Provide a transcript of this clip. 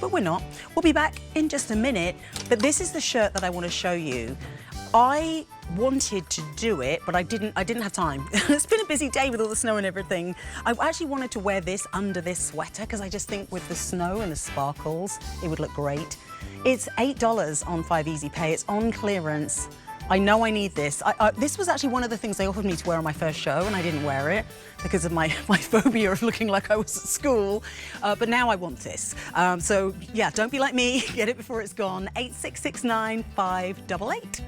But we're not. We'll be back in just a minute, but this is the shirt that I want to show you. I wanted to do it, but I didn't have time. It's been a busy day with all the snow and everything. I actually wanted to wear this under this sweater because I just think with the snow and the sparkles, it would look great. It's $8 on 5 Easy Pay. It's on clearance. I know I need this. This was actually one of the things they offered me to wear on my first show, and I didn't wear it because of my phobia of looking like I was at school. But now I want this. So yeah, don't be like me. Get it before it's gone. 8669 588.